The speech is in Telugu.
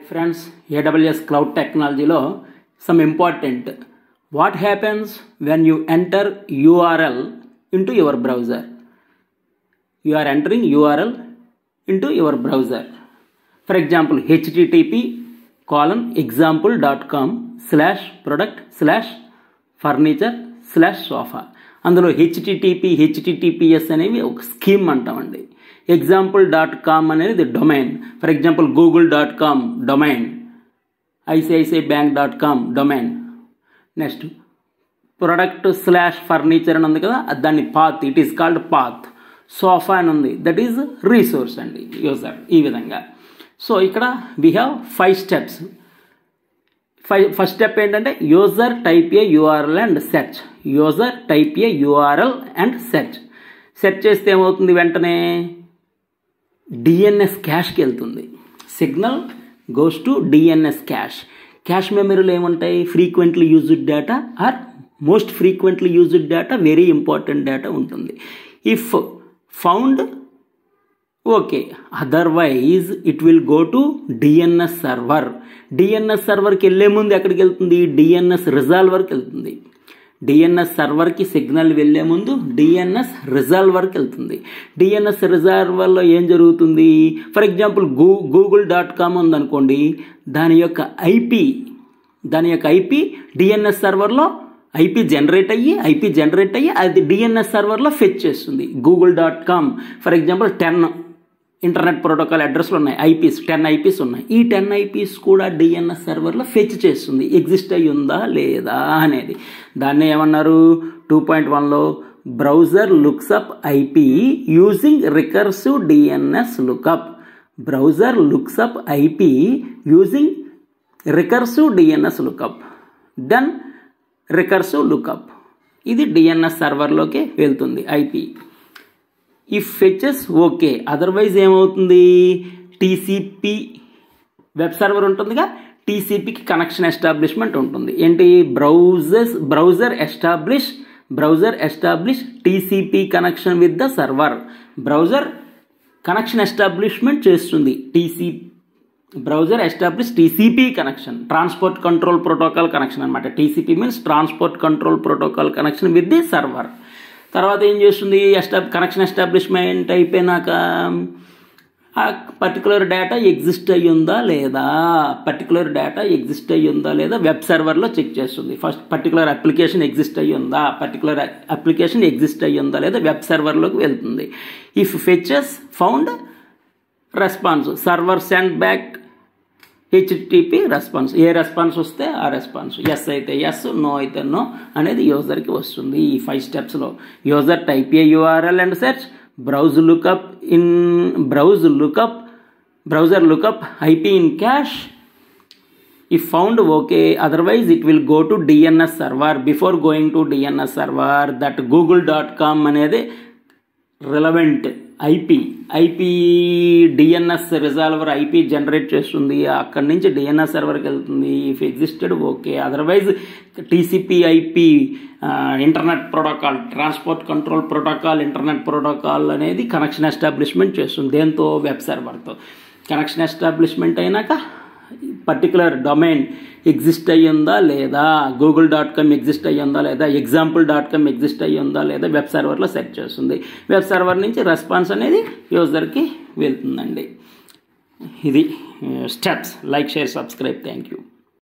Friends, AWS Cloud Technology lo some important. What happens when you enter URL into your browser? You are entering URL into your browser. For example, http://product/furniture/sofa. అందులో https అనేవి ఒక స్కీమ్ అంటామండి. example.com అనేది domain. For example google.com domain, ICICIbank.com domain. Next product/furniture అని ఉంది కదా, దాన్ని path, it is called path. Sofa అని ఉంది, దట్ ఈజ్ రీసోర్స్ అండి, యూజర్. ఈ విధంగా. సో ఇక్కడ we have 5 steps. First step ఏంటంటే user type a URL and search. User type a URL and search. Search చేస్తే ఏమవుతుంది, వెంటనే డిఎన్ఎస్ క్యాష్కి వెళ్తుంది. Signal goes to DNS cache. Cache మెమరీలో ఏముంటాయి, frequently used data are most frequently used data, very important data ఉంటుంది. If found okay, otherwise it will go to DNS server. DNS సర్వర్కి వెళ్ళే ముందు ఎక్కడికి వెళ్తుంది, డిఎన్ఎస్ రిజాల్వర్కి వెళ్తుంది. డిఎన్ఎస్ సర్వర్కి సిగ్నల్ వెళ్ళే ముందు డిఎన్ఎస్ రిజాల్వర్కి వెళ్తుంది. డిఎన్ఎస్ రిజాల్వర్లో ఏం జరుగుతుంది, ఫర్ ఎగ్జాంపుల్ google.com ఉందనుకోండి, దాని యొక్క ఐపీ డిఎన్ఎస్ సర్వర్లో ఐపీ జనరేట్ అయ్యి అది డిఎన్ఎస్ సర్వర్లో ఫెచ్ చేస్తుంది. google.com for example 10 internet protocol అడ్రస్లు ఉన్నాయి, 10 ఐపీస్ ఉన్నాయి. ఈ 10 ఐపీస్ కూడా డిఎన్ఎస్ సర్వర్లో ఫెచ్ చేస్తుంది, ఎగ్జిస్ట్ అయ్యి ఉందా లేదా అనేది. దాన్ని ఏమన్నారు 2.1లో browser looks up IP using recursive DNS lookup. Browser looks up IP using recursive DNS lookup, then recursive lookup. ఇది డిఎన్ఎస్ సర్వర్లోకి వెళ్తుంది IP. If fetches okay, otherwise ఏమవుతుంది, టీసీపీ వెబ్ సర్వర్ ఉంటుందిగా, టీసీపీకి కనెక్షన్ ఎస్టాబ్లిష్మెంట్ ఉంటుంది. ఏంటి, browser establish TCP connection with the server. Browser connection establishment చేస్తుంది, browser establish TCP connection, transport control protocol connection అనమాట. TCP means transport control protocol connection with the server. తర్వాత ఏం చేస్తుంది, కనెక్షన్ ఎస్టాబ్లిష్మెంట్ అయిపోయినాక ఆ పర్టికులర్ డేటా ఎగ్జిస్ట్ అయ్యి ఉందా లేదా వెబ్ సర్వర్లో చెక్ చేస్తుంది. ఫస్ట్ పర్టికులర్ అప్లికేషన్ ఎగ్జిస్ట్ అయ్యి ఉందా లేదా వెబ్ సర్వర్లోకి వెళ్తుంది. If fetches found response, server send back HTTP response. ఏ రెస్పాన్స్ వస్తే ఆ రెస్పాన్స్, ఎస్ అయితే ఎస్, నో అయితే నో అనేది యూజర్కి వస్తుంది. ఈ 5 స్టెప్స్లో user type a URL and search, browser lookup IP in cache. If found okay, otherwise it will go to DNS server. Before going to DNS server, that google.com అనేది relevant IP DNS resolver IP generate చేస్తుంది, అక్కడి నుంచి డిఎన్ఎస్ సర్వర్కి వెళ్తుంది. If existed okay, otherwise TCP IP internet protocol, transport control protocol, internet protocol అనేది కనెక్షన్ ఎస్టాబ్లిష్మెంట్ చేస్తుంది. దేంతో, వెబ్ సర్వర్తో. కనెక్షన్ ఎస్టాబ్లిష్మెంట్ అయినాక పర్టికులర్ డొమైన్ ఎగ్జిస్ట్ అయ్యిందా లేదా, google.com ఎగ్జిస్ట్ అయ్యిందా లేదా, example.com ఎగ్జిస్ట్ అయ్యిందా లేదా వెబ్ సర్వర్లో సెర్చ్ చేస్తుంది. వెబ్ సర్వర్ నుంచి రెస్పాన్స్ అనేది యూజర్కి వెళ్తుందండి. ఇది steps. Like, share, subscribe. Thank you.